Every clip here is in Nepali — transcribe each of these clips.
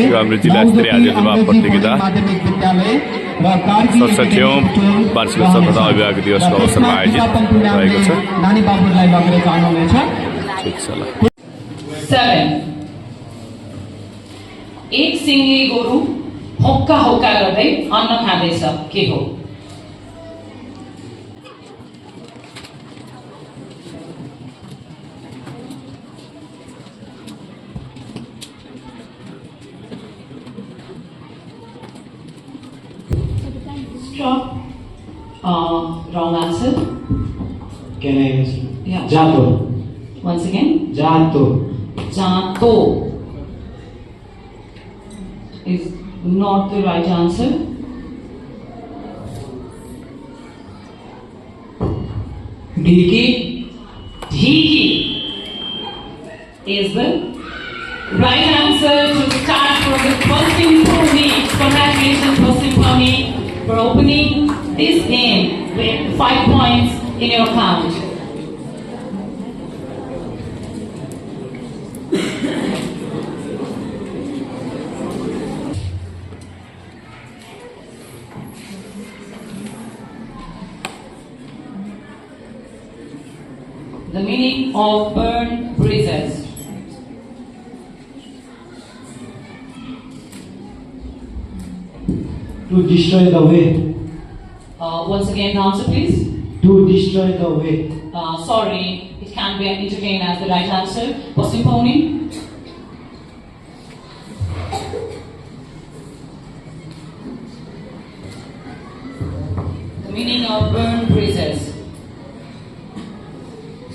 यो हाम्रो जिल्ला स्तरीय आयोजनमा प्रतियोगिता 67औं वार्षिक 17औं अभिभावक दिवसको अवसरमा आयोजित भएको छ। ठिक छ ल। 7 एक सिङ्गे गोरु होक्का होक्का गर्दै अन्न खाँदैछ, के हो? Stop. Wrong answer. Can I answer? Yeah. Jato. Once again. Jato. Jato is not the right answer. Diki. Dhiki is the right answer to start from the Pasim Pony. Congratulations, Pasim Pony, for opening this game with 5 points in your account. The meaning of burned bridges. To destroy the way. Once again, the answer please. To destroy the way. Sorry, it can't be entertained as the right answer. Pasim Pony. The meaning of burned bridges.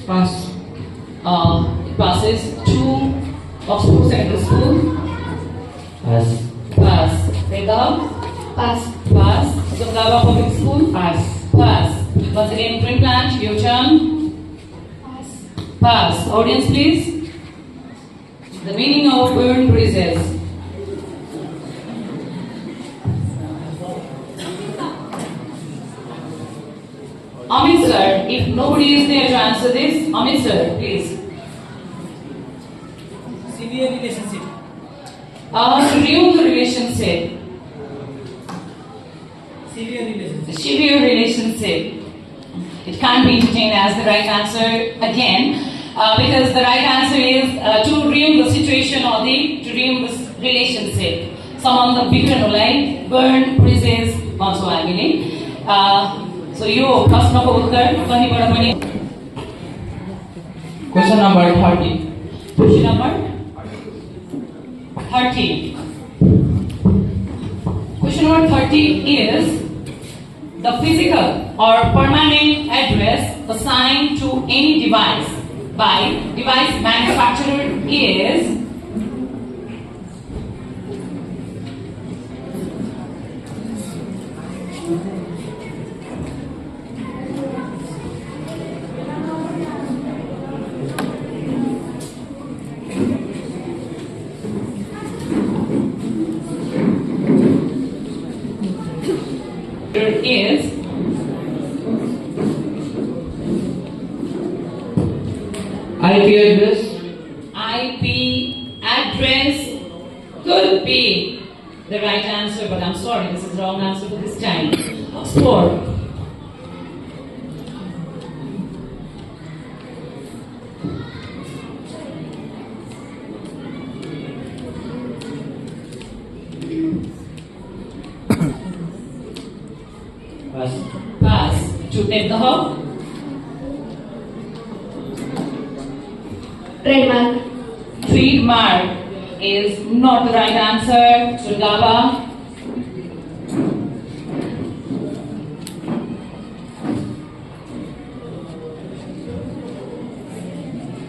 Pass. It passes 2 Oxford Central School. Pass. Pass. Begum. Pass. Pass. Zongaba Public School. Pass. Pass. Once again, Print Plant, your turn. Pass. Pass. Audience, please. The meaning of burned bridges. Amit sir, if nobody is there to answer this, Amit sir, please. Severe relationship. To ruin the relationship. Severe relationship. Severe relationship. It can't be entertained as the right answer again, because the right answer is to ruin the situation or to ruin the relationship. Someone the bigger like burn bridges also I mean. So you प्रश्न को उत्तर कहीँबाट पनि. Question number 30. Question number 30. Question number 30 is the physical or permanent address assigned to any device by device manufacturer is. Is IP address. IP address could be the right answer, but I'm sorry, this is the wrong answer for this time. Score. Pass. Pass. To take the hub. Trademark. Trademark is not the right answer. Surgaba.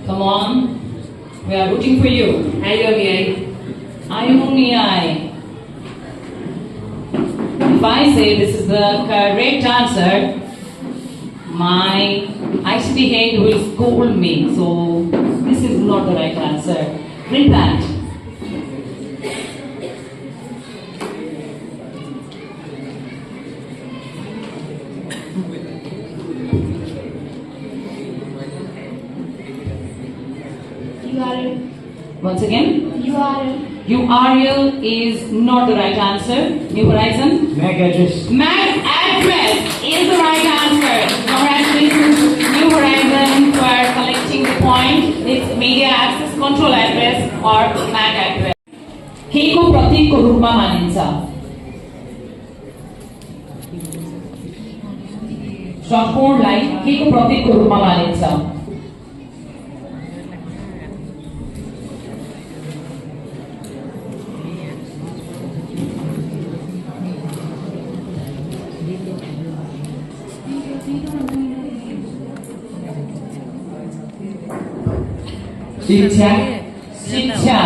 Come on. We are rooting for you. IONI. IONI. If I say this is the correct answer, my ICT head will scold me. So this is not the right answer. Print Plant. URL. Once again, URL. URL is not the right answer. New Horizon. MAC address. MAC address is the right answer. Congratulations, New Horizon, for collecting the point. It's media access control address or MAC address. के को प्रतीक को रूपमा मानिन्छ? षट्कोणलाई के को प्रतीक को रूपमा मानिन्छ? शिक्षा शिक्षा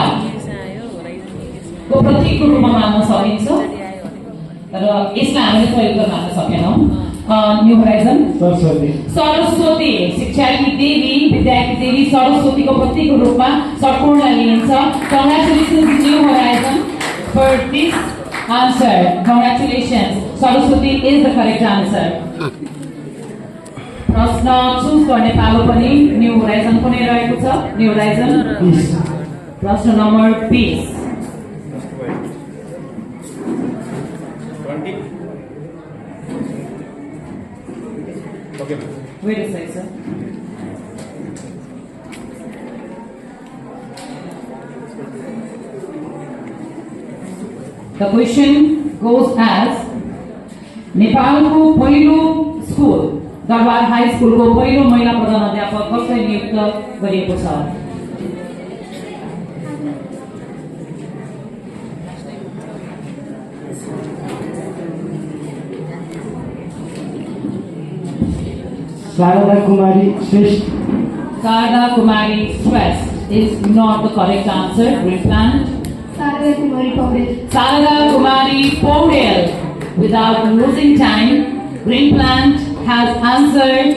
को प्रतीक को रूपमा मान्न सकिन्छ तर यसलाई हामीले प्रयोग गर्न मान्न सकेनौं। New horizon. सरस्वती। सरस्वती शिक्षा की देवी, विद्या की देवी सरस्वती को प्रतीक को रूपमा षट्कोणलाई लिइन्छ। Congratulations New Horizon for this answer. Congratulations. Saraswati is the correct answer. प्रश्न चुज गर्ने पालो पनि न्यू होराइजन को नै रहेको छ। New horizon. प्रश्न number 20। Wait a second, sir. The question goes as नेपालको पहिलो स्कुल दरबार हाई स्कुलको पहिलो महिला प्रधानाध्यापक कसलाई नियुक्त गरिएको छ? Sarada Kumari Shrestha. Sarada Kumari Shrestha is not the correct answer. Green plant. Sarada Kumari Paudel. Sarada Kumari Paudel. Without losing time, Green plant has answered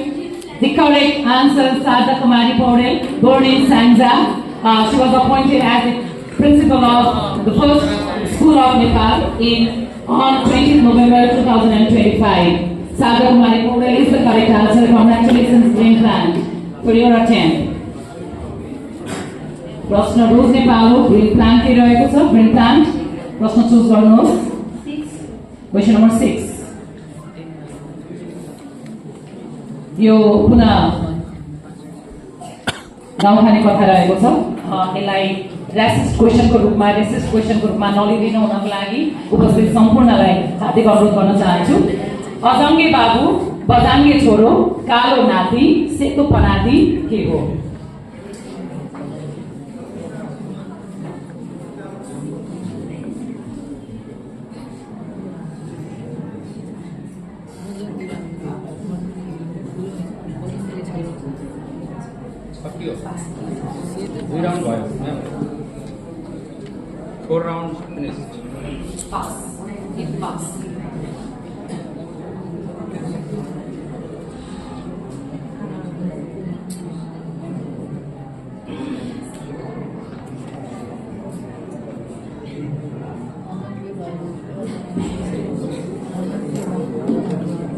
the correct answer. Sarada Kumari Paudel, born in Sangza. She was appointed as the principal of the first school of Nepal on 20th November 2025. Sarada Kumari Paudel is the correct answer. Congratulations, Green plant, for your attempt. प्रश्न रोज नेपाल हो ग्रीन प्लान्ट के रहेको छ। ग्रीन प्लान्ट प्रश्न चुज गर्नुहोस्। क्वेशन नम्बर 6 यो पुनः गाउँखाने कथा रहेको छ। यसलाई रेसिस्ट क्वेशनको रूपमा नलिदिनु हुनको लागि उपस्थित सम्पूर्णलाई हार्दिक अनुरोध गर्न चाहन्छु। अजङ्गे बाबु बजाङ्गे छोरो कालो नाति सेतो पनाति के हो? Three round boys, ma'am. 4 rounds finished. Pass. It pass.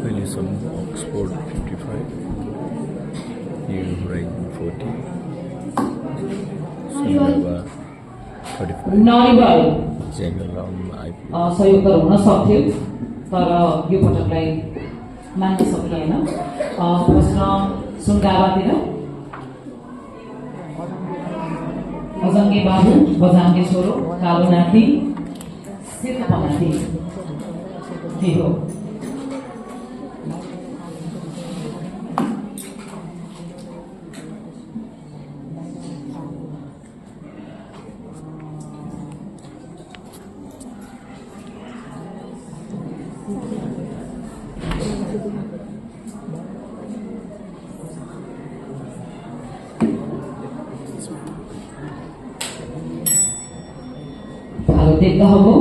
Wilson, Oxford 55, New Horizon 40, Sundaba 35. नरिवल General round IP. सहयोग त हुन सक्थ्यो तर यो पटकलाई मान्न सकिएन। प्रश्न सुनगावातिर अजङ्गे बाबु बजाङ्गे छोरो कालो नाति सेतो पनाति के हो? ভালো দেখতে হবো।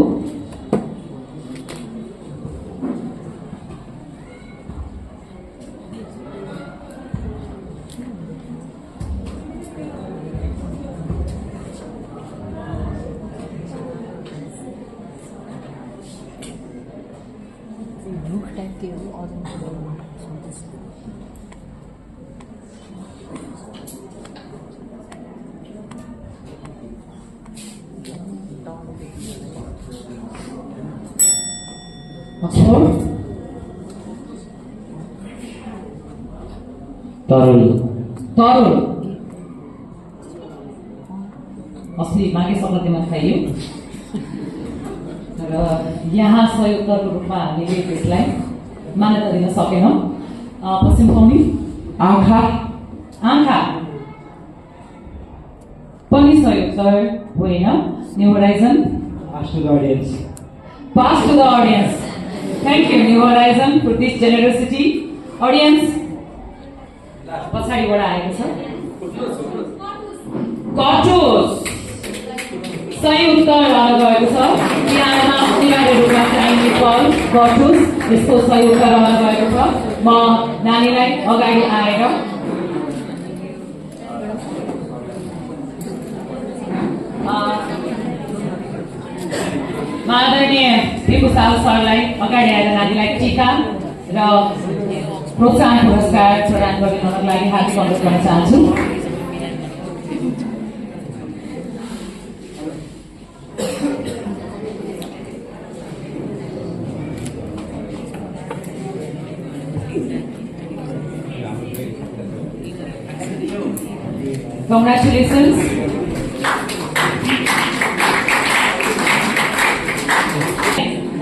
Oxford. तरल तरुण अस्ति माघे सङ्क्रान्तिमा खाइयो र यहाँ संयुक्तको रूपमा हामीले त्यसलाई मान्यता दिन सकेनौँ। पश्चिम पाउने आँखा आँखा पनि संयुक्त होइन। New horizon pass to the audience pass to the audience. Thank you, New Horizon, for this generosity. Audience, पछाडिबाट आएको छ कटुस सही उत्तर रहन गएको छ। यहाँमा अनिवार्य रूपमा चाहिने फल कटुस, यसको सही उत्तर रहन गएको छ। म नानीलाई अगाडि आएर आदरणीय विभूषाल सरलाई अगाडि आएर नानीलाई टीका र प्रोत्साहन पुरस्कार प्रदान गरिदिनको लागि हार्दिक अनुरोध गर्न चाहन्छु। Congratulations.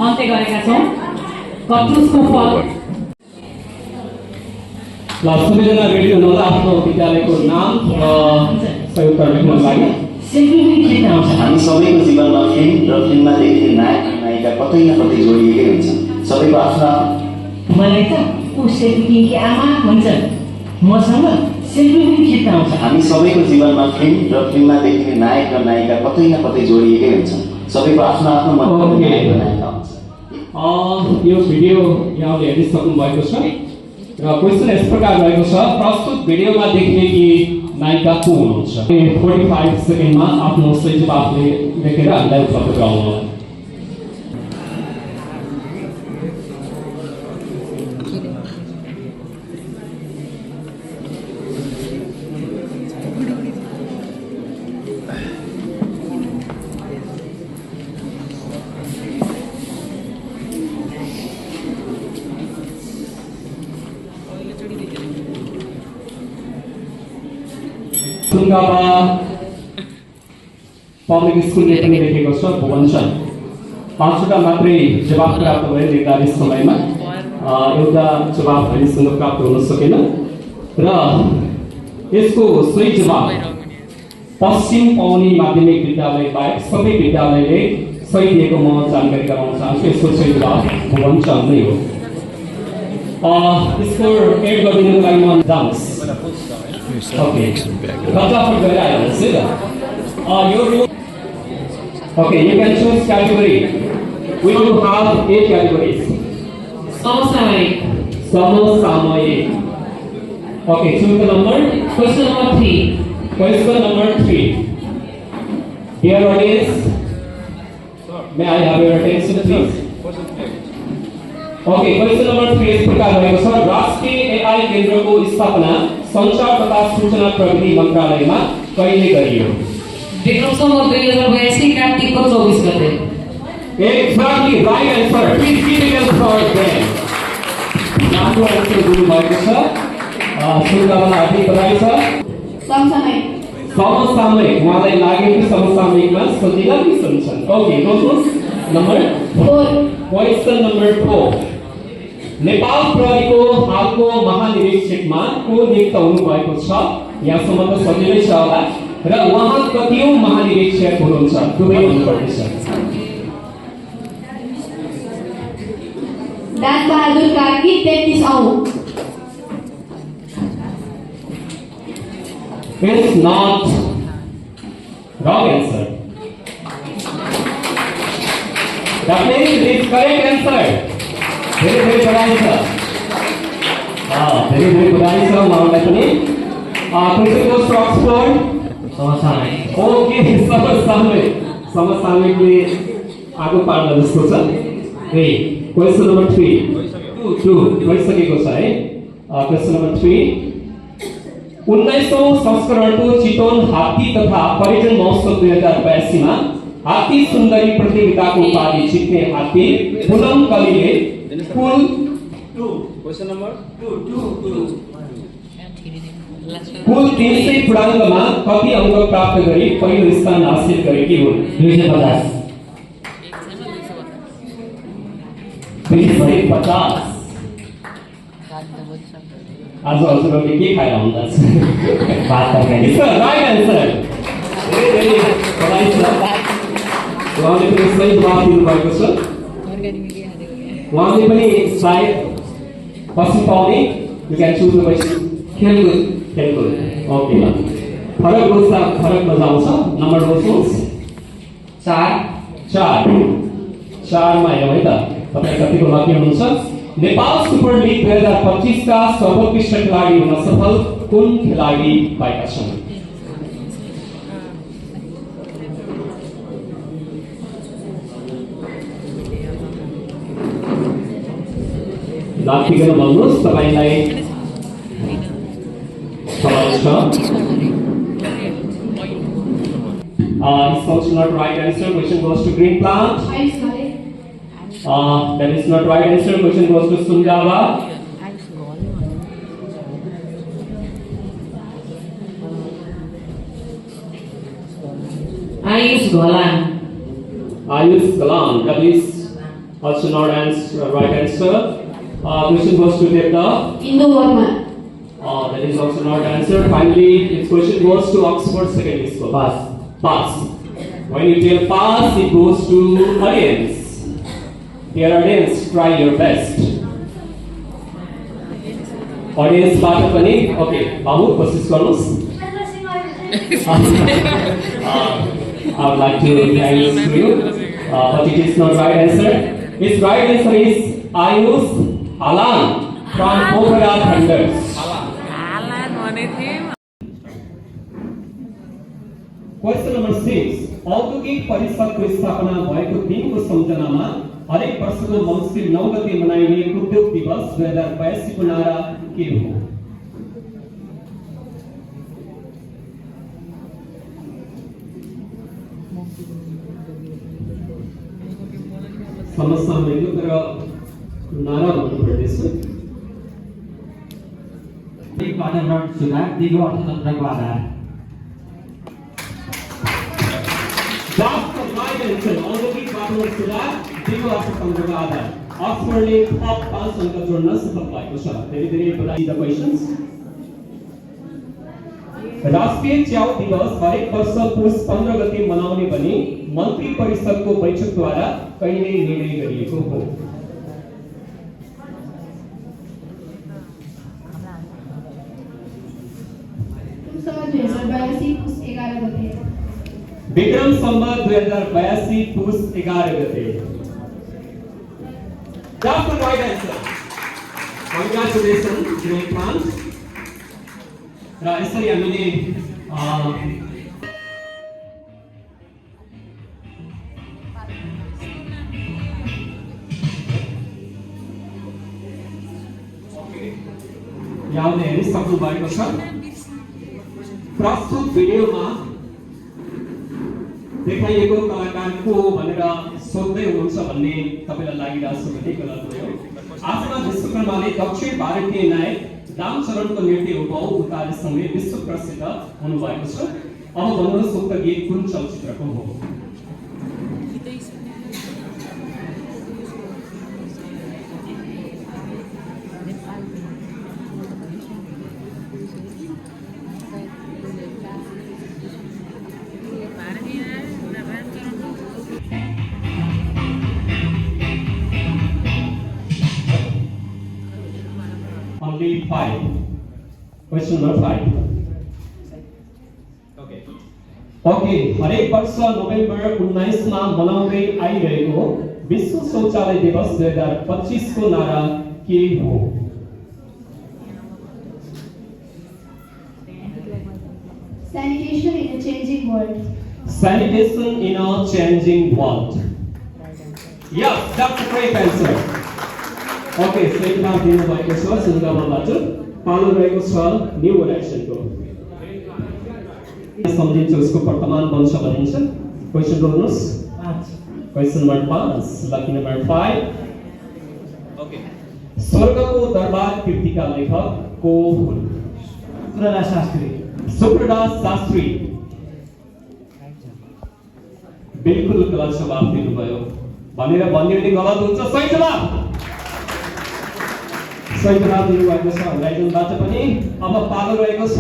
अन्त्य गरेका छौँ कटुसको फल। ल सबैजना रेडी हुनुहोला आफ्नो विद्यालयको नाम र सही उत्तर लेख्नको लागि। हामी सबैको जीवनमा फिल्म र फिल्ममा देखिने नायक नायिका कतै न कतै जोडिएकै हुन्छन्। सबैको आफ्नो मलाई त ऊ सेल्फी आमा हुन्छ मसँग सेल्फी खिच्न आउँछ। हामी सबैको जीवनमा फिल्म र फिल्ममा देखिने नायक र नायिका कतै न कतै जोडिएकै हुन्छन्। सबैको आफ्नो आफ्नो मनपर्ने नायक र नायिका हुन्छ। यो भिडियो यहाँले हेरिसक्नु भएको छ र क्वेसन यस प्रकार रहेको छ, प्रस्तुत भिडियोमा देखिने कि नायिका को हुनुहुन्छ? 45 सेकेन्डमा आफ्नो सही जवाफ लेखेर हामीलाई उपलब्ध गराउनु। सुनगापा पब्लिक स्कुलले पनि लेखेको छ भुवनचन। 5वटा मात्रै जवाफ प्राप्त भयो निर्धारित समयमा। एउटा जवाफ हामीसँग प्राप्त हुन सकेन र यसको सही जवाफ पश्चिम पौनी माध्यमिक विद्यालय बाहेक सबै विद्यालयले सही दिएको म जानकारी गराउन चाहन्छु। यसको सही जवाफ भुवनचन नै हो। स्कोर एड गरिदिनुको लागि म जान्छु। Okay. Okay, you can choose category. We will have 8 categories. समसामयिक Samsamayik. Okay, choose the number. Question number 3. Question number 3. Dear audience, may I have your attention please? Okay, question number 3 इस प्रकार रहेको छ। राष्ट्रिय AI केन्द्रको स्थापना संचार तथा सूचना प्रविधि मन्त्रालयमा कहिले गरियो? विक्रम सम्वत 2082 कार्तिकको 24 गते। Exactly right answer. Please give it a short then. राम्रो आन्सर दिनु भएको छ। सुनगावालाई हार्दिक बधाई छ। समसामयिक समसामयिक उहाँलाई लाग्यो कि समसामयिकमा सजिला क्वेसन छन्। ओके, नोट्नुहोस् नम्बर 4 क्वेसन नम्बर 4। नेपाल प्रहरीको हालको महानिरीक्षकमा को नियुक्त हुनुभएको छ? यहाँसम्म त सजिलै छ होला। र उहाँ कतिौं महानिरीक्षक हुनुहुन्छ? दुवै भन्नुपर्नेछ। दासबहादुर कार्की 33 औं। It's not wrong answer. That means it is correct answer. धेरै धेरै बधाई छ। धेरै धेरै बधाई छ उहाँलाई पनि। Question goes to Oxford. समसामयिक ओके, समसामयिकले आगो पार्न जस्तो छ। क्वेसन नम्बर 3 भइसकेको छ है। क्वेसन नम्बर 3 19औं संस्करणको चितवन हात्ती तथा पर्यटन महोत्सव 2082 मा हात्ती सुन्दरी प्रतियोगिताको उपाधि जित्ने हात्ती पुनम कलीले कुल क्वेसन नम्बर 300 पूर्णाङ्कमा कति अङ्क प्राप्त गरी पहिलो स्थान हासिल गरेकी हुन्? 250 250। आज हजुरहरूले के खाएर हुँदैछ? भात तरकारी। It's the right answer. धेरै बधाई छ। उहाँले पनि सही जवाफ दिनुभएको छ। उहाँले पनि सायद पछि पाउने you can choose the question. खेलकुद। ओके ल। फरक रोज्दा फरक मजा आउँछ। नम्बर रोज्नुहोस्। 4 मा हेरौँ है त। तपाईँ कतिको लकी हुनुहुन्छ? नेपाल सुपर लिग 2025 का सर्वोत्कृष्ट खेलाडी हुन सफल कुन खेलाडी भएका छन्? नातिकन भन्नुहोस् तपाईलाई सवाल छ। It's also not right answer. Question goes to green plant. That is not right answer. Question goes to Sundava. Ayush Golan. Ayush Galan. That is also not right answer. Question goes to Devda. Indu Varma. That is also not answer. Finally, its question goes to Oxford Secondary School. Pass. When you tell pass, it goes to audience. Dear audience, try your best. Audience बाट पनि ओके बाबु कोशिश गर्नुस्। I would like to thank you, but it is not right answer. Its right answer is Ayush Alan from Pokhara Thunders. Question number 6. औद्योगिक परिषदको स्थापना भएको दिनको सम्झनामा हरेक वर्षको मङ्सिर 9 गते मनाइने उद्योग दिवस 2082 को नारा के हो? समस्या मिल्यो तर नारा भन्नु पर्दैछ। एक वातावरण सुधार, दिगो अर्थतन्त्रको आधार। That's the right answer. औद्योगिक वातावरण सुधार, दिगो अर्थतन्त्रको आधार। अक्सफोर्डले थप 5 अङ्क जोड्न सफल भएको छ। धेरै बधाई। The questions. राष्ट्रिय च्याउ दिवस हरेक वर्ष पुस 15 गते मनाउने भनी मन्त्री परिषदको बैठकद्वारा कहिले निर्णय गरिएको हो? विक्रम सम्वत 2082 पुस 11 गते। That's the right answer. Congratulations, great plant. र यसरी हामीले यहाँले हेरिसक्नु भएको छ। प्रस्तुत भिडियोमा देखाइएको कलाकार को भनेर सोध्दै हुनुहुन्छ भन्ने तपाईलाई लागिरहेछ भने गलत भयो। आजमा विश्वकर्माले दक्षिण भारतीय नायक रामचरणको नृत्य हुबहु उतारेसँगै विश्व प्रसिद्ध हुनुभएको छ। अब भन्नुहोस् उक्त गीत कुन चलचित्रको हो? Only 5. Question number 5. Okay. हरेक वर्ष नोभेम्बर 19 मा मनाउँदै आइरहेको विश्व शौचालय दिवस 2025 को नारा के हो? Sanitation in a changing world. Sanitation in a changing world. Yes, that's a great answer. Okay, सही मार्क दिनुभएको छ सुन्दरबाट। पालो रहेको छ न्यू एडिसनको। सम्झिन्छ उसको वर्तमान वंश भनिन्छ। क्वेसन गर्नुहोस्। 5 question number 5, lucky number 5। Okay, स्वर्गको दरबार कृतिका लेखक को हुन्? शुक्रदास शास्त्री। शुक्रदास शास्त्री बिल्कुल गलत जवाब दिनुभयो भनेर भन्यो भने गलत हुन्छ। सही जवाब दिनुभएको छ राइजनबाट पनि। अब पालो रहेको छ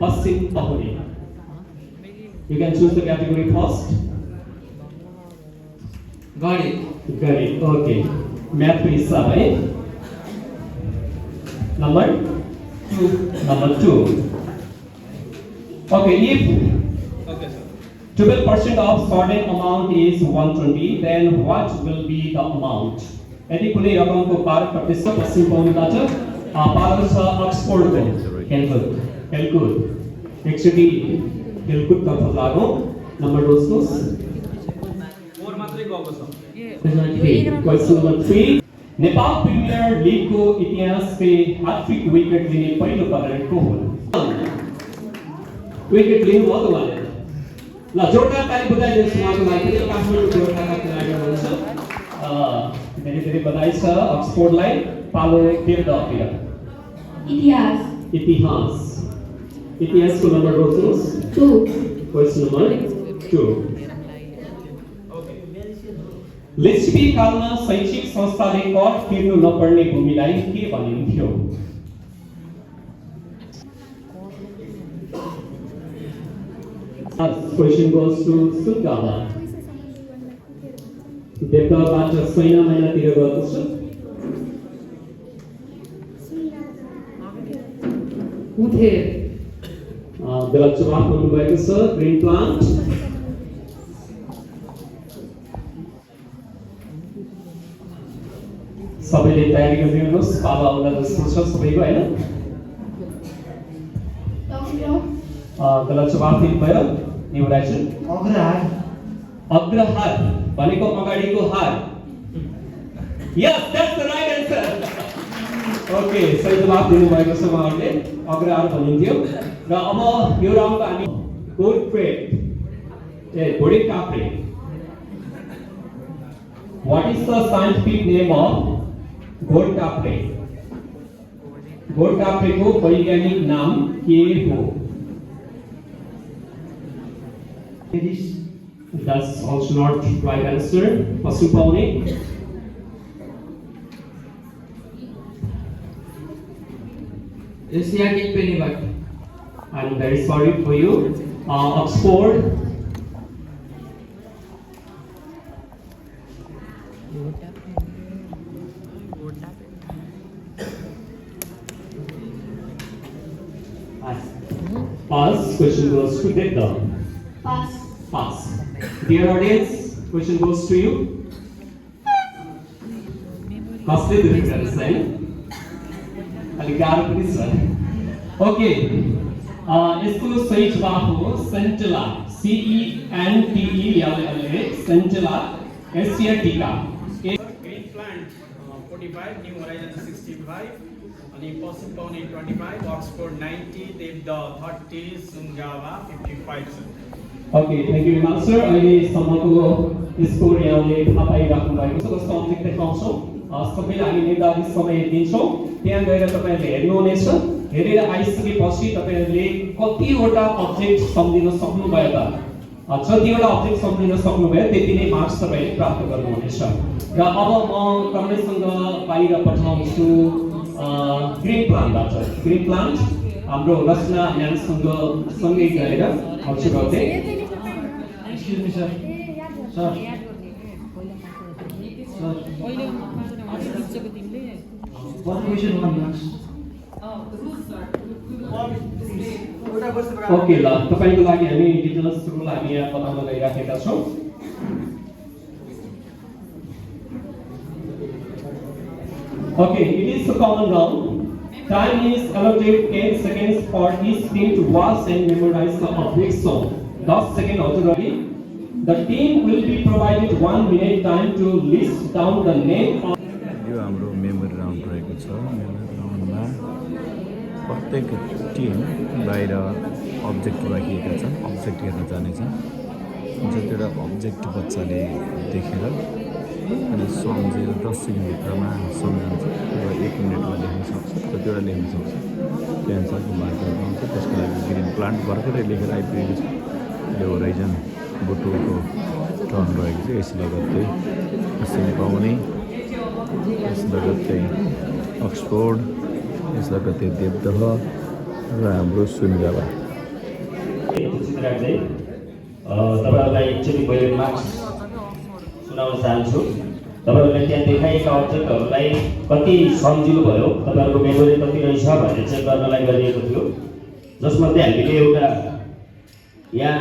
पश्चिम पहुरी। You can choose the category first. गणित। ओके, म्याथको हिसाब है। Number 2। Okay, if 12% of certain amount is 120, then what will be the amount? यदि कुनै रकमको 12% पश्चिम पहुरीबाट पालो छ अक्सफोर्डको खेलकुद। एकचोटि खेलकुदतर्फ लागौँ। नम्बर दोस्नुहोस्। 4 मात्रै गएको छ। क्वेसन नम्बर 3, नेपाल प्रिमियर लिगको इतिहासले ह्याट्रिक विकेट लिने पहिलो खेलाडी को हुन्? विकेट लिनुभयो त उहाँले। ल जोरदार ताली बजाइदिनुहोस् उहाँको लागि। काठमाडौँ गोर्खाका खेलाडी हुनुहुन्छ। धेरै धेरै बधाई छ अक्सफोर्डलाई। पालो देवदहतिर। इतिहासको नम्बर रोज्नुहोस्। 2 question number 2। लिच्छवी कालमा शैक्षिक संस्थाले कर तिर्नु नपर्ने भूमिलाई के भनिन्थ्यो? Question goes to Sulgava. देवदहबाट सैना महिनातिर गएको छ। गलत जवाब दिनुभएको छ। Green plant. सबैले तयारी गरिदिनुहोस्। पालो आउला जस्तो छ सबैको हैन। गलत जवाब दिनुभयो। न्युराइजन। अग्रहार भनेको अगाडिको हार। Yes, that's the right answer. Okay, सही जवाब दिनुभएको छ उहाँहरूले। अग्रहार भनिन्थ्यो। र अब यो राउन्डको हामी घोडे काप्रे। What is the scientific name of घोडकाप्रे? घोडकाप्रेको वैज्ञानिक नाम के हो? That's also not right answer. पश्चिम पहुरी। Asiatic पेनिबट। I'm very sorry for you. Oxford. Pass. Question goes to Devda. Pass. Dear audience, question goes to you. कसले दिनुहुन्छ है? अलि गाह्रो पनि छ। ओके, यसको सही जवाब हो centella. CENTELA। Centella asiatica. Green plant 45, new horizon 65, अनि पश्चिम पहुरी 25, अक्सफोर्ड 90, देवदह 30, सुनगावा 55 छ। Okay, thank you very much sir. अहिलेसम्मको स्कोर यहाँले थाहा पाइराख्नु भएको छ। जस्तो अब्जेक्ट देखाउँछौँ, सबैलाई हामी निर्धारित समय दिन्छौँ। त्यहाँ गएर तपाईँहरूले हेर्नुहुनेछ। हेरेर आइसकेपछि तपाईँहरूले कतिवटा अब्जेक्ट सम्झिन सक्नुभयो त? जतिवटा अब्जेक्ट सम्झिन सक्नुभयो त्यति नै मार्क्स तपाईँले प्राप्त गर्नुहुनेछ। र अब म तपाईँसँग बाहिर पठाउँछु ग्रिन प्लान्टबाट। ग्रिन प्लान्ट हाम्रो रचना म्यामसँग सँगै गएर हजुर गर्दै। Excuse me sir. Sir okay, ल तपाईँको लागि हामी डिटेल्स रुल हामी यहाँ बताउन गइराखेका छौँ। Okay, it is a common round. Time is allotted 10 seconds for each team to watch and memorize the object song. 10 seconds already. The team will be provided 1 minute time to list down the name of. यो हाम्रो मेमोरी राउन्ड रहेको छ। मेमोरी राउन्डमा प्रत्येक टिम बाहिर अब्जेक्ट राखिएका छन्। अब्जेक्ट हेर्न जानेछ। जतिवटा अब्जेक्ट बच्चाले देखेर अनि सम्झेर 10 सेकेन्डभित्रमा सम्झाउँछ र 1 मिनटमा लेख्न सक्छ, कतिवटा लेख्न सक्छ, त्यो एन्सरको मार्कहरू आउँछ। त्यसको लागि ग्रिन प्लान्ट भर्खरै लेखेर आइपुगेको छ। अहिले होराइजन बुटोलको टर्न रहेको छ, यस लगत्तै सिम पाउने, यस लगत्तै अक्सफोर्ड, यस लगत्तै देवदह र हाम्रो सुनगावा। तपाईँहरूलाई एकचोटि मैले मार्क्स सुनाउन चाहन्छु। तपाईँहरूले त्यहाँ देखाएका अब्जेक्टहरूलाई कति सम्झिनु भयो, तपाईँहरूको मेमोरी कति रहेछ भनेर चेक गर्नलाई गरिएको थियो। जसमध्ये हामीले एउटा यहाँ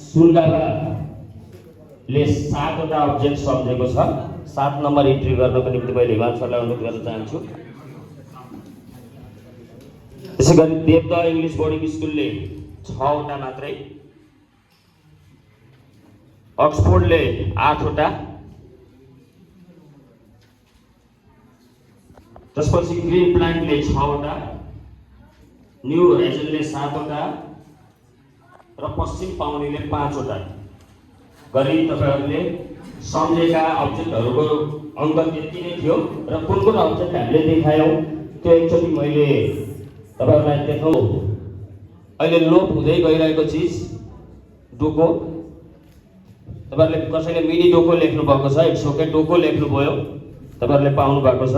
सुनगावाले 7वटा अब्जेक्ट सम्झेको छ। 7 नम्बर इन्ट्री गर्नको निम्ति मैले हिमाल सरलाई अनुरोध गर्न चाहन्छु। त्यसै गरी देवदह इङ्ग्लिस बोर्डिङ स्कुलले 6वटा मात्रै, अक्सफोर्डले 8वटा, त्यसपछि ग्रिन प्लान्टले 6वटा, न्यू होराइजनले 7वटा र पश्चिम पाउनेले 5वटा गरी तपाईँहरूले सम्झेका अब्जेक्टहरूको अङ्क त्यति नै थियो। र कुन कुन अब्जेक्ट हामीले देखायौँ त्यो एकचोटि मैले तपाईँहरूलाई देखाउँ। अहिले लोप हुँदै गइरहेको चिज डोको, तपाईँहरूले कसैले मिनी डोको लेख्नु भएको छ, इट्स ओके, डोको लेख्नुभयो, तपाईँहरूले पाउनु भएको छ।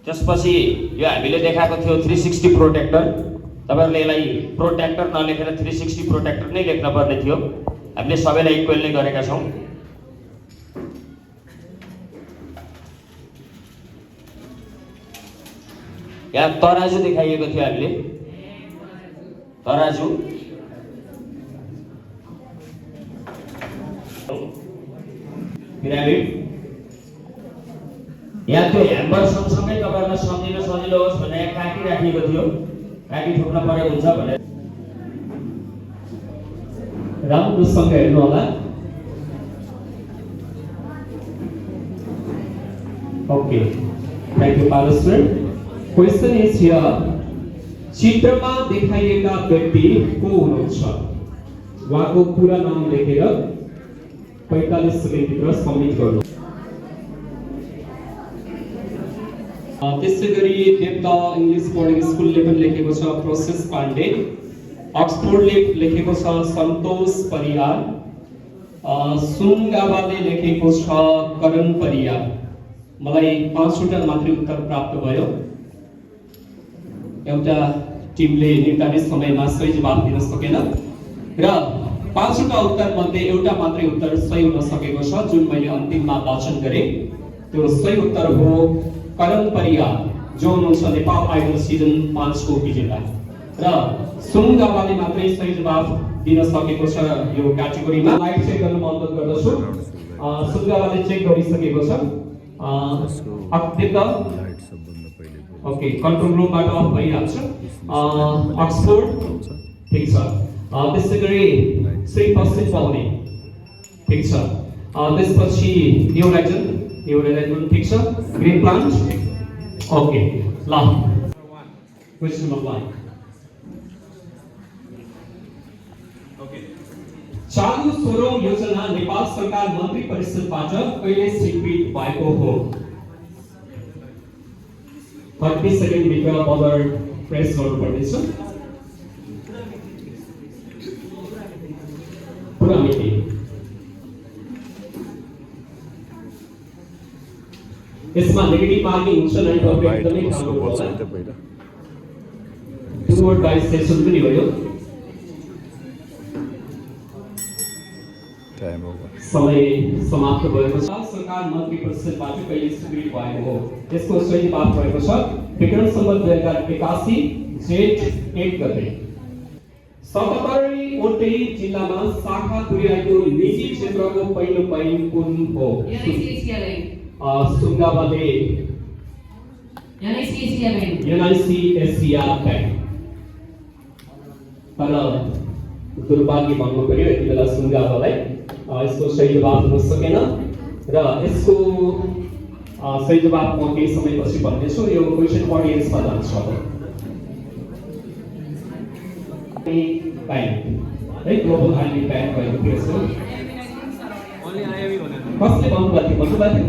त्यसपछि यो हामीले देखाएको थियो 360 प्रोटेक्टर। तपाईँहरूले यसलाई प्रोटेक्टर नलेखेर 360 प्रोटेक्टर नै लेख्न पर्ने थियो। हामीले सबैलाई इक्वल नै गरेका छौँ। यहाँ तराजु देखाइएको थियो हामीले, तराजु, पिरामिड। यहाँ त्यो ह्याम्बर सँगसँगै तपाईँहरूलाई सम्झिन सजिलो होस् भनेर काटी राखिएको थियो, काटी ठोक्न परेको हुन्छ भनेर। राम्रोसँग हेर्नु होला। Okay, thank you Parasar. Question is here, चित्रमा देखाइएका व्यक्ति को हुनुहुन्छ? उहाँको पुरा नाम लेखेर 45 सेकेन्डभित्र सबमिट गर्नु। त्यसै गरी देवदह इङ्ग्लिस बोर्डिङ स्कुलले पनि लेखेको छ प्रोसेस पाण्डे, अक्सफोर्डले लेखेको छ सन्तोष परियार, सुनगावाले लेखेको छ करण परियार। मलाई 5वटा मात्रै उत्तर प्राप्त भयो। एउटा टिमले निर्धारित समयमा सही जवाफ दिन सकेन र 5वटा उत्तर मध्ये एउटा मात्रै उत्तर सही हुन सकेको छ, जुन मैले अन्तिममा वाचन गरेँ। त्यो सही उत्तर हो करण परियार, जो हुनुहुन्छ नेपाल आइडल सिजन 5 को विजेता। र सुनगावाले मात्रै सही जवाफ दिन सकेको छ यो क्याटेगोरीमा। लाइट चेक गर्न म अनुरोध गर्दछु। सुनगावाले चेक गरिसकेको छ। ओके, कन्ट्रोल रुमबाट अफ भइहाल्छ। अक्सफोर्ड ठिक छ। त्यसै गरी श्री पश्चिम पाउने ठिक छ। त्यसपछि न्यू होराइजन ठिक छ। Green plant okay. ल, क्वेसन नम्बर 1। चालु 16औं योजना नेपाल सरकार मन्त्री परिषदबाट कहिले स्वीकृत भएको हो? 30 सेकेन्ड भित्र बदर प्रेस गर्नुपर्नेछ। पुरा मिति यसमा नेगेटिभ मार्किङ हुन्छ नै, तपाईँ एकदमै ख्याल गर्नुहोला। 2 वर्ड बाइस सेसन पनि भयो। समय समाप्त भएको छ। सरकार मन्त्री परिषदबाट कहिले स्वीकृत भएको हो? यसको सही जवाफ रहेको छ विक्रम सम्वत 2081 जेठ 1 गते। 77वटै जिल्लामा शाखा पुर्याएको निजी क्षेत्रको पहिलो बैंक कुन हो? सुनगावाले NICSCR बैंक। तर दुर्भाग्य भन्नु पर्यो यति बेला सुनगावालाई यसको सही जवाफ हुन सकेन र यसको सही जवाफ म केही समयपछि भन्नेछु। यो क्वेसन अडियन्समा जान्छ। ब्याङ्क है ग्लोबल आर्मी ब्याङ्क भएको थियो सो कसले भन्नुभएको थियो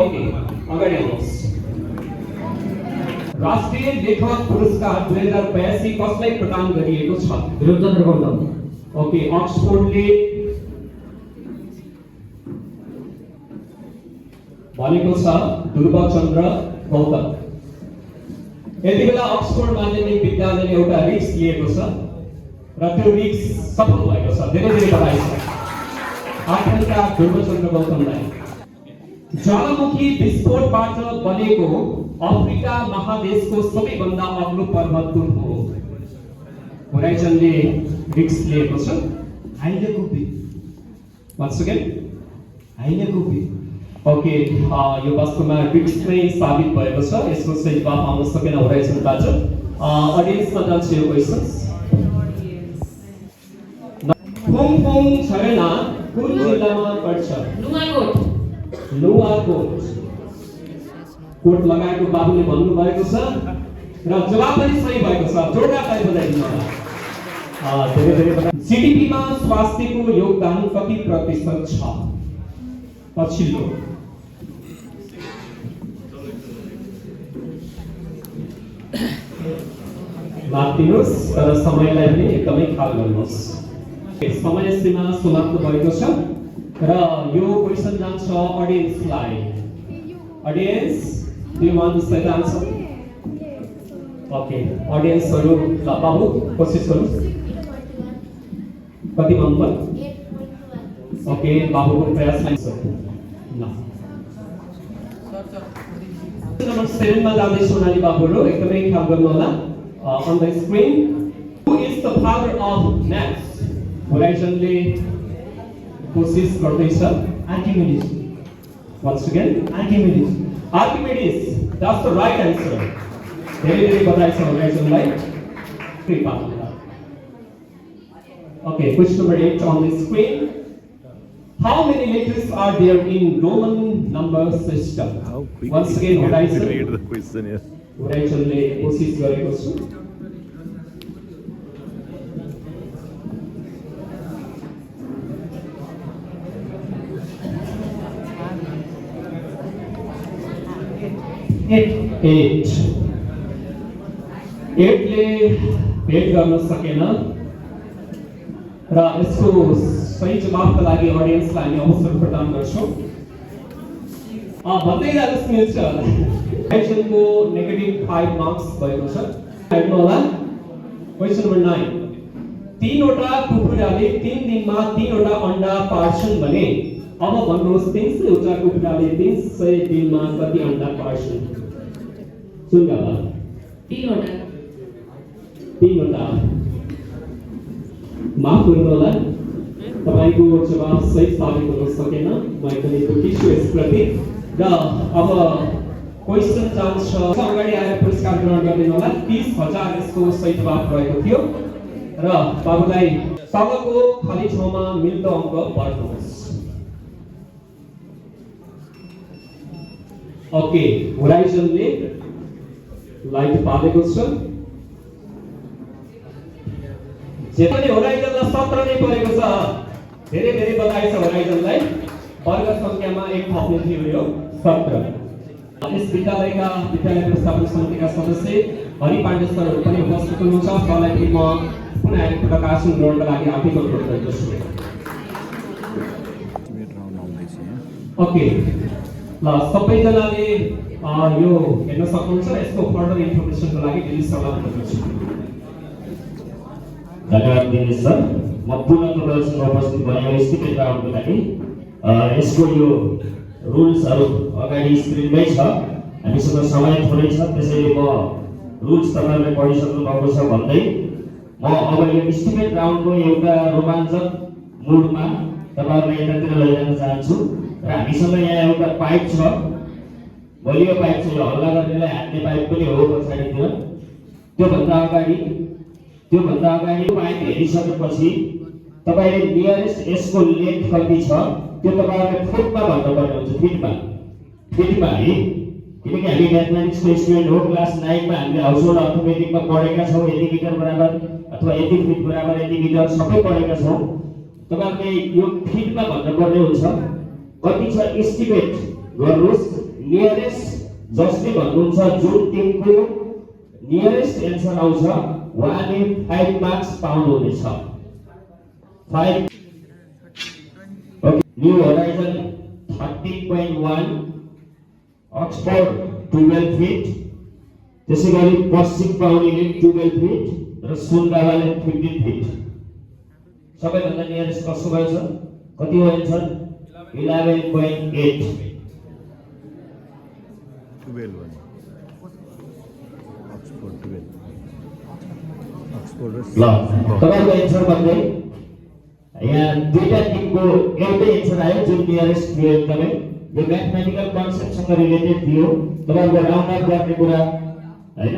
ओके अगाडि आउनुहोस् राष्ट्रिय लेखक पुरस्कार 2082 कसलाई प्रदान गरिएको छ ध्रुवचन्द्र गौतम ओके अक्सफोर्डले भनेको छ ध्रुवचन्द्र गौतम यति बेला अक्सफोर्ड माध्यमिक विद्यालयले एउटा रिस्क लिएको छ र त्यो रिस्क सफल भएको छ धेरै धेरै बधाई छ आफन्ता ध्रुवचन्द्र गौतमलाई ज्वालामुखी विस्फोटबाट बनेको अफ्रिका महादेशको सबैभन्दा अग्लो पर्वत कुन हो होराइजनले रिस्क लिएको छ हाइले कुपी once again हाइले कुपी ओके यो वास्तवमा रिस्क नै साबित भएको छ यसको सही जवाफ आउन सकेन होराइजनबाट अडियन्समा जान्छ यो क्वेसन्स फुङफुङ झरना कुन जिल्लामा पर्छ Nuwakot. नुवाकोट कोट लगाएको बाबुले भन्नु भएको छ र जवाफ पनि सही भएको छ जोरदार बधाई होला धेरै धेरै बधाई जीडीपीमा स्वास्थ्यको योगदान कति प्रतिशत छ पछिल्लो माथिनुहोस् तर समयलाई पनि एकदमै ख्याल गर्नुहोस् समय सीमा समाप्त भएको छ र यो क्वेसन जान्छ अडियन्सलाई audience do you want to say the answer okay अडियन्सहरु ल बाबु कोशिश गर्नु कति भन्नुभयो 8.1 ओके बाबुको प्रयासलाई ल नम्बर 7 मा जाँदै सोनाली बाबुहरु एकदमै ख्याल गर्नु होला on the screen who is the father of maths होराइजनले कोशिश गर्दैछ Archimedes once again Archimedes that's the right answer धेरै धेरै बधाई छ होराइजनलाई कृपा okay question number 8 on the screen how many letters are there in Roman number system once again horizon read the question here होराइजनले कोशिश गरेको छु एटले भेट गर्न सकेन र यसको सही जवाफका लागि अडियन्सलाई हामी अवसर प्रदान गर्छौं भन्दै जानुहोस् मिल्छ होला क्वेसनको नेगेटिभ 5 मार्क्स भएको छ हेर्नु होला क्वेसन नम्बर 9 तीनवटा कुखुराले 3 दिनमा 3 वटा अण्डा पार्छन् भने अब भन्नुहोस् 300 वटा कुखुराले 300 दिनमा कति अण्डा पार्छन् सुन्नु 3 वटा माफ गर्नु होला तपाईको जवाफ सही साबित हुन सकेन म एकदमै दुखी छु यसप्रति र अब क्वेसन जान्छ अगाडि आएर पुरस्कार ग्रहण गरिदिनु होला 30,000 यसको सही जवाफ रहेको थियो र बाबुलाई तलको खाली ठाउँमा मिल्दो अङ्क भर्नुहोस् ओके होराइजनले लाइट पालेको छ जे पनि होराइजनलाई 17 नै परेको छ धेरै धेरै बधाई छ होराइजनलाई वर्ग संख्यामा एक थप्ने थियो यो 17 यस विद्यालयका विद्यालय व्यवस्थापन समितिका सदस्य हरि पाण्डे सरहरू पनि उपस्थित हुनुहुन्छ उहाँलाई म पुनः एक प्रकाशन ग्रहणका लागि हार्दिक अनुरोध गर्दछु ओके ल सबैजनाले यो हेर्न सक्नुहुन्छ यसको फर्दर इन्फर्मेसनको लागि दिल्ली सल्लाह गर्दछु धन्यवाद दिनेश सर म पुनः तपाईँसँग उपस्थित भएको स्टिपेन्ड राउन्डको लागि यसको यो रुल्सहरू अगाडि स्क्रिनमै छ हामीसँग समय थोरै छ त्यसैले म रुल्स तपाईँहरूले पढिसक्नु भएको छ भन्दै म अब यो स्टिपेन्ड राउन्डको एउटा रोमाञ्चक मुडमा तपाईँहरूलाई यतातिर लैजान चाहन्छु र हामीसँग यहाँ एउटा पाइप छ बलियो पाइप छ यो हल्ला गर्नेलाई हान्ने पाइप पनि हो पछाडितिर त्योभन्दा अगाडि पाइप हेरिसकेपछि तपाईले नियरेस्ट यसको लेन्थ कति छ त्यो तपाईहरुले फुटमा भन्नुपर्ने हुन्छ फिटमा है किनकि हामी म्याथमेटिक्सको स्टुडेन्ट हो, क्लास 9 मा हामीले हाउसहोल्ड अर्थमेटिकमा पढेका छौँ, यति मिटर बराबर अथवा यति फिट बराबर यति मिटर सबै पढेका छौँ। तपाईहरुले यो फिटमा भन्नुपर्ने हुन्छ, कति छ एस्टिमेट गर्नुस्। नियरेस्ट जसले भन्नुहुन्छ जुन टिमको नियरेस्ट एन्सर आउँछ उहाँले 5 मार्क्स पाउनुहुनेछ। 5 न्यू होराइजन 13.1, अक्सफोर्ड 12 फिट, त्यसै गरी पश्चिम पाउनेले 12 फिट र सुनगावाले 15 फिट। सबैभन्दा नियरेस्ट कसो भएछ? कति हो एन्सर? 11.8। 12 अक्सफोर्ड 12 अक्सफोर्ड ल तपाईको एन्सर भन्दै यहाँ दुईटा टिमको एउटै एन्सर आयो जुन नियरेस्ट थियो। एकदमै यो म्याथमेटिकल कन्सेप्टसँग रिलेटेड थियो। तपाईहरुको राउन्ड अफ गर्ने कुरा हैन।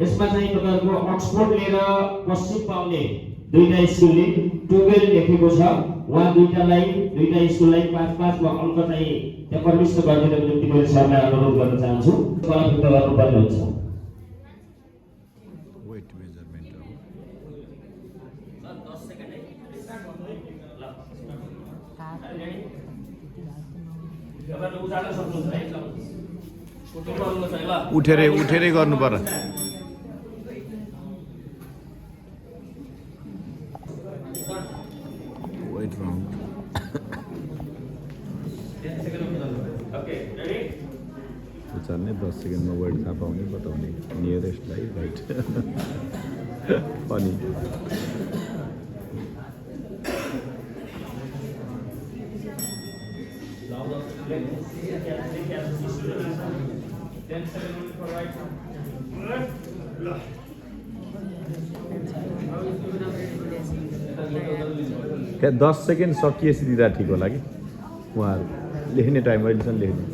यसमा चाहिँ तपाईहरुको अक्सफोर्डले र पश्चिम पाउने दुईटा स्कुलले 12 लेखेको छ। उहाँ दुईटा स्कुललाई 5-5 मा अङ्क चाहिँ त्यहाँ प्रविष्ट गरिदिनको निम्ति मैले सरलाई अनुरोध गर्न चाहन्छु। उपलब्ध गर्नुपर्ने हुन्छ। वेट मेजरमेन्ट हो। 10 सेकेन्ड है। उठेरै गर्नु पर्यो। वेट राउन्ड उचाल्ने 10 सेकेन्डमा वेट थाहा पाउने बताउने नियरेस्टलाई राइट अनि क्या 10 सेकेन्ड सकिएपछि दिँदा ठिक होला कि उहाँहरू लेख्ने टाइम अहिलेसम्म लेख्ने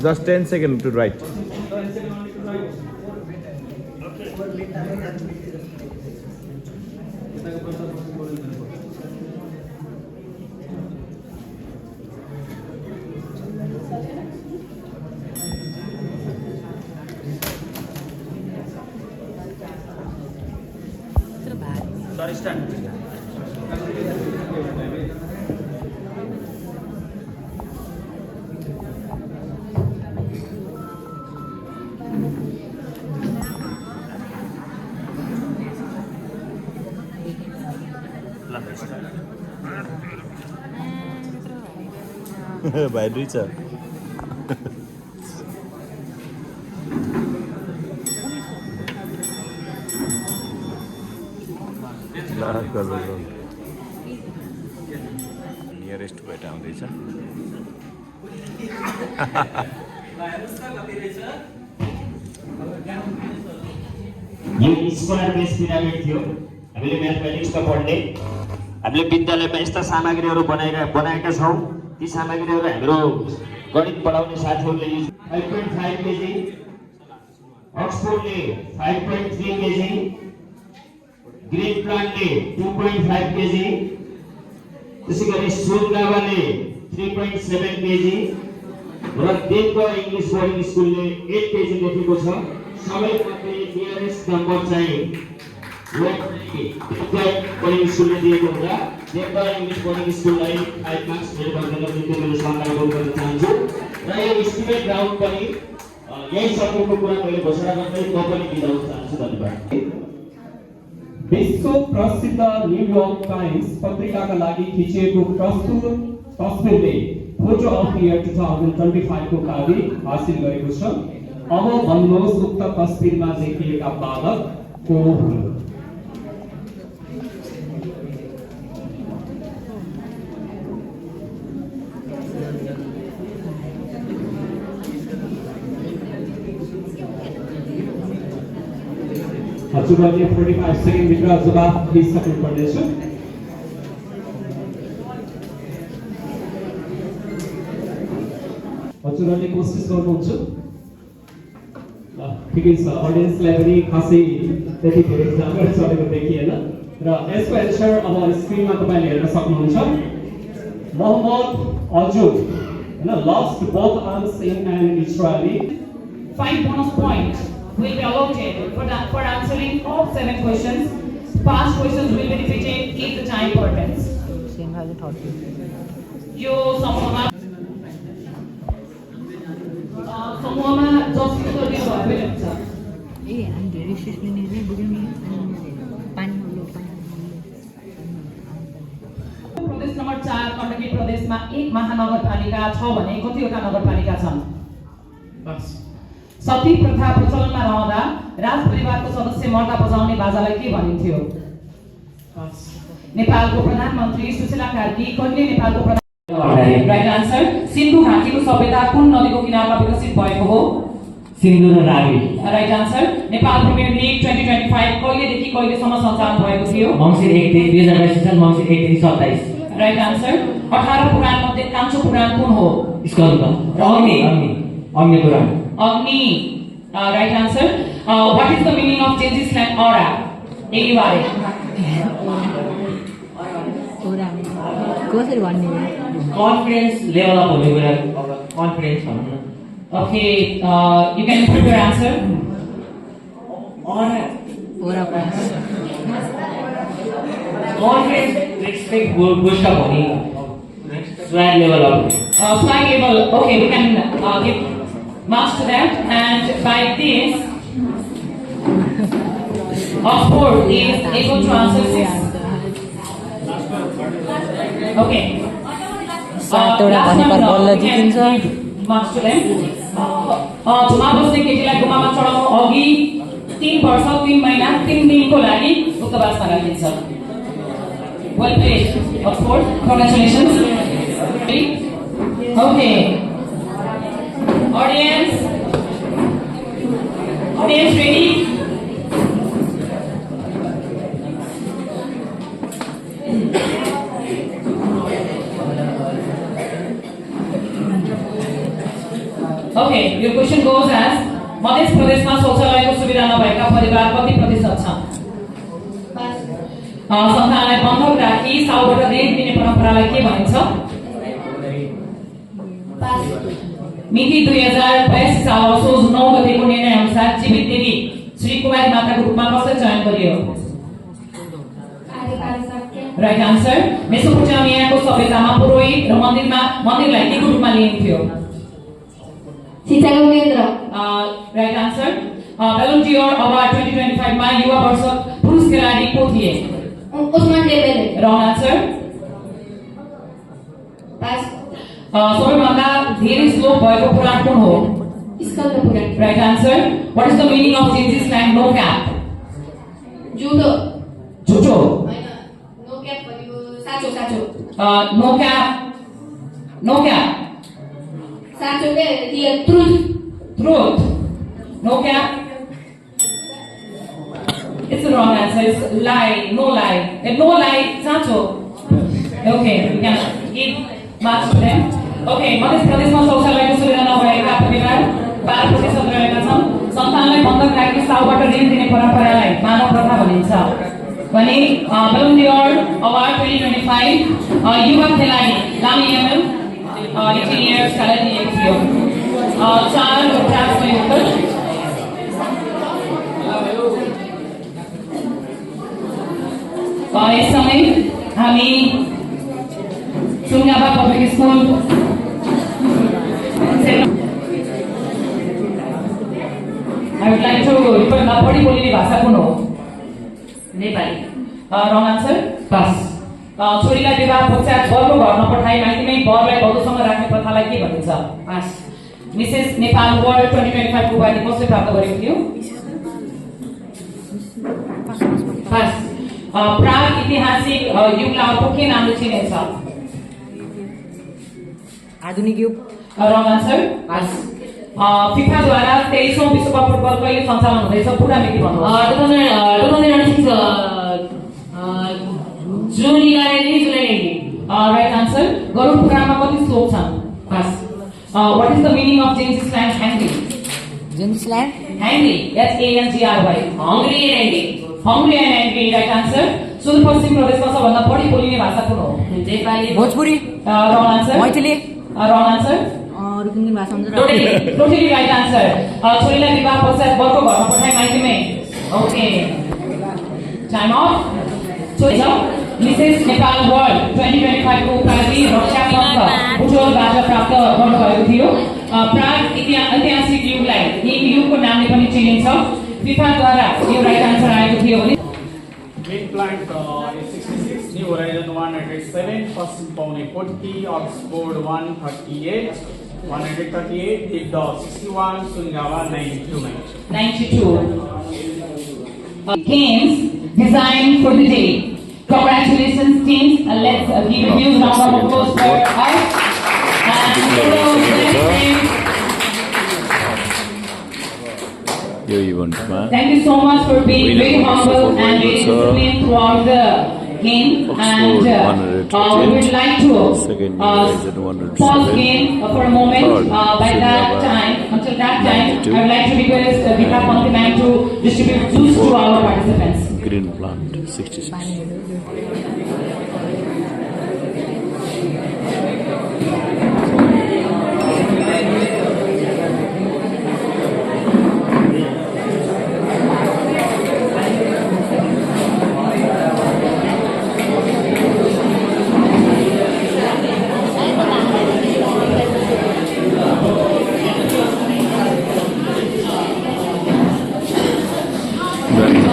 जस्ट 10 सेकेन्ड टु राइट। भाइ दुई छ नियरेस्ट भेट आउँदैछ। यो स्क्वायर बेस पिरामिड थियो। हामीले म्याथमेटिक्समा पढ्ने हामीले विद्यालयमा यस्ता सामग्रीहरू बनाएका छौँ। ती सामग्रीहरू हाम्रो गणित पढाउने साथीहरूले 5.5 केजी, अक्सफोर्डले 5.3 केजी, ग्रेट प्लान्टले 2.5 केजी, त्यसै गरी सुनगावाले 3.7 केजी र देवगढ इङ्ग्लिस बोर्डिङ स्कुलले 8 केजी लेखेको छ। सबैमध्ये नियरेस्ट नम्बर चाहिँ देवगढ बोर्डिङ स्कुलले दिएको हुँदा देवगढ इङ्ग्लिस बोर्डिङ स्कुललाई 5 मार्क्स मेरो गर्नको निम्ति मैले सरलाई अनुरोध गर्न चाहन्छु। र यो एस्टिमेट राउन्ड पनि यही सकेको कुरा मैले घोषणा गर्दै म पनि बिदा हुन चाहन्छु। धन्यवाद। विश्व प्रसिद्ध न्युयोर्क टाइम्स पत्रिकाका लागि खिचिएको प्रस्तुत तस्बिरले फोटो अफ इयर 2025 को उपाधि हासिल गरेको छ। अब भन्नुहोस् उक्त तस्बिरमा देखिएका बालक को हुन्? हजुरहरूले 45 सेकेन्ड भित्र जवाफ दिइसक्नु पर्नेछ। हजुरहरूले कोसिस गर्नुहुन्छ? ठिकै छ। अडियन्सलाई पनि खासै त्यति धेरै जानकारी चलेको देखिएन र यसको एन्सर अब स्क्रिनमा तपाईँले हेर्न सक्नुहुन्छ। Mohammad अजुब lost both unseen and Israeli. 5 bonus points will be allotted for answering all 7 questions. Past questions will be repeated if the time permits. यो समूहमा जस उत्तर दिनु भयो भने हुन्छ। प्रदेश नम्बर 4 गण्डकी प्रदेशमा 1 महानगरपालिका छ भने कतिवटा नगरपालिका छन्? सती प्रथा प्रचलनमा रहँदा राज परिवारको सदस्य मर्दा बजाउने बाजालाई के भनिन्थ्यो? नेपालको प्रधानमन्त्री सुशीला कार्की कहिले नेपालको राइट आन्सर। सिन्धु घाटीको सभ्यता कुन नदीको किनारमा विकसित भएको हो? सिन्धु र Ravi. Right answer. Nepal premier league 2025 कहिलेदेखि कहिलेसम्म सञ्चालन भएको थियो? मङ्सिर 1 देखि 2022 साल मङ्सिर 1 देखि 27। Right answer. 18 पुराण मध्ये कान्छो पुराण कुन हो? Skanda. Agni Purana. Agni. Right answer. What is the meaning of Gen Z's slang aura? एलिवारे। कसरी भन्ने? कन्फिडेन्स लेभल अफ हुने कुरा कन्फिडेन्स भन्नु। Okay, you can put your answer. Ora Confidence, respect, boost up होनी. Swag level up. Swag level. Okay, we can give marks to that. And by this, Oxford is able to answer 6. Okay. Marks to them. झुमा बस्ने केटीलाई गुम्बामा चढाउनु अघि 3 वर्ष 3 महिना 3 दिनको लागि उक्तवासमा राखिन्छ। Well played, Oxford. Congratulations. Okay. Audience ready? Okay, your question goes as मध्य प्रदेशमा शौचालयको सुविधा नभएका परिवार कति प्रतिशत छन्? सन्तानलाई बन्धक राखी साउबाट ऋण दिने परम्परालाई के भनिन्छ? मिति 2082 साल असोज 9 गतेको निर्णय अनुसार जीवित देवी श्री कुमारी माताको रूपमा कसरी चयन गरियो? Right answer. मेसोपोटामियाको सभ्यतामा पुरोहित र मन्दिरलाई केको रूपमा लिइन्थ्यो? शिक्षाको केन्द्र। Right answer. Ballon d'Or award 2025 मा युवा वर्ष पुरुष खेलाडी को थिए? Ousmane Dembele. Wrong answer. Pass. सबैभन्दा धेरै श्लोक भएको पुराण कुन हो? Skanda Purana. Right answer. What is the meaning of Gen Z's slang no cap? झुटो। झुटो। हैन, नो क्याप भनेको साचो। No cap. साचो के real truth. No cap. It's the wrong answer. It's lie. No lie. No lie. Sacho. Okay, we can give marks to them. Okay, मध्य प्रदेशमा शौचालयको सुविधा नभएका परिवार 12% रहेका छन्। सन्तानलाई बन्धक राखी साउबाट ऋण दिने परम्परालाई मानव प्रथा भनिन्छ। भने बेलन डियोर अवार्ड 2025 युवा खेलाडी लामी यामल 18 years का लागि दिएको थियो। 4 सही उत्तर। इस समय हामी Sungaba public school I would like to report बढी बोलिने भाषा कुन हो? नेपाली। रङ आन्सर। पास। छोरीलाई विवाह पश्चात बरको घर नपठाई माइतीमै बरलाई वधुसँग राख्ने प्रथालाई के भनिन्छ? पास। मिसेस नेपाल वर्ल्ड 2025 को उपाधि कसले प्राप्त गरेको थियो? पास। प्राग ऐतिहासिक युगलाई अर्को के नामले चिनिन्छ? आधुनिक युग। रङ आन्सर। पास। फिफा द्वारा 23औं विश्वकप फुटबल कहिले सञ्चालन हुँदैछ? पुरा मिति भन्नुहोस्। 2026 जुन 11 जुलाई। Right answer. गरुड पुराणमा कति श्लोक छन्? Pass. What is the meaning of Gen Z's slang hangry? Gen Z's slang hangry HANGRY hungry and angry. Hungry and angry. Right answer. सुदूरपश्चिम प्रदेशमा सबभन्दा बढी बोलिने भाषा कुन हो? Nepali. Bhojpuri. Wrong answer. Maithili. Wrong answer? Totally right answer. छोरीलाई विवाह पश्चात बरको घरमा पठाइ माइतीमै. Okay. Time off. Mrs Nepal world 2025 को उपाधि रक्षा पन्त बुटोलबाट प्राप्त गर्नुभएको थियो. प्राग ऐतिहासिक युगलाई हिम युगको नामले पनि चिनिन्छ. फिफाद्वारा यो राइट आन्सर आएको थियो भने Green plant is 66, New Horizon 107, Pasim Paune 40, Oxford 138, 138, Dibda 61, Sungawa 92. 92. Games designed for the day. Congratulations, teams. Let's give a huge round of applause for us. Thank you so much for being very humble and very disciplined throughout the game. And we would like to pause game for a moment. By that time, until that time, I would like to request Vika Pantiman to distribute juice to our participants. Green plant 66.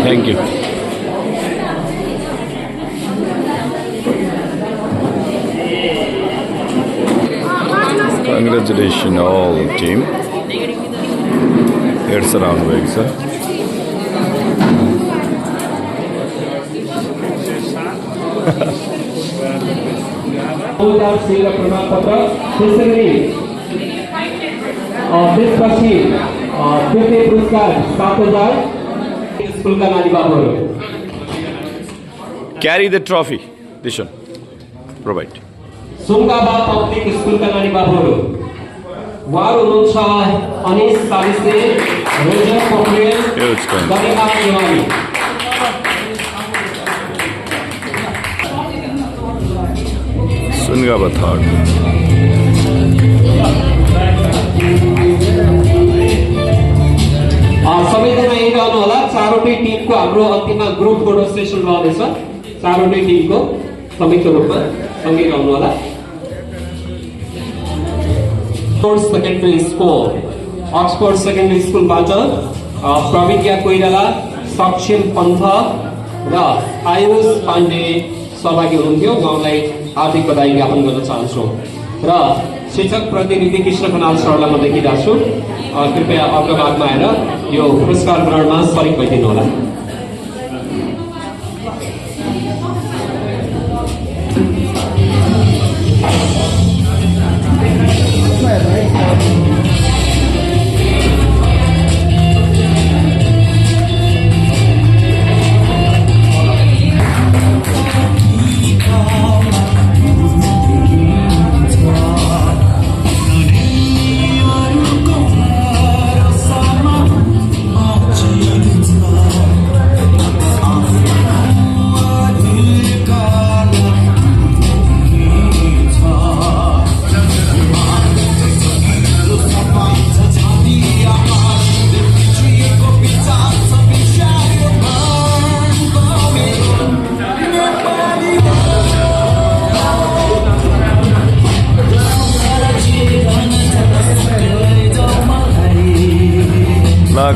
Thank you. Congratulations all team. It's around way, sir. त्यसपछि द्वितीय पुरस्कार 7,000 स्कुलका नानी बाबुहरू. Carry the trophy. This one. Provide. Sungaba public स्कुलका नानी बाबुहरू. उहाँहरू हुनुहुन्छ अनिश सालिसे, रोजर पोखरेल, गरिमा नेवारी. Sungaba third. सबैजना यही रहनु होला. चारवटै टिमको हाम्रो अन्तिममा ग्रुप फोटो सेसन रहनेछ. चारवटै टिमको संयुक्त रूपमा सँगै रहनु होला. सेकेन्डरी स्कुल अक्सफोर्ड सेकेन्डरी स्कुलबाट प्रविज्ञा कोइराला, सक्षम पन्थ र आयुष पाण्डे सहभागी हुनुहुन्थ्यो. उहाँलाई हार्दिक बधाई ज्ञापन गर्न चाहन्छु. र शिक्षक प्रतिनिधि कृष्ण खनाल सरलाई म देखिरहेको छु. कृपया अग्रभागमा आएर यो पुरस्कार ग्रहणमा सरिक भइदिनु होला.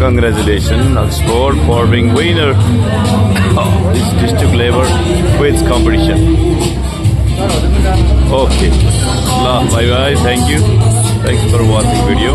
Congratulations, Oxford, for being winner of this district level quiz competition. Okay, bye bye. Thank you for watching video.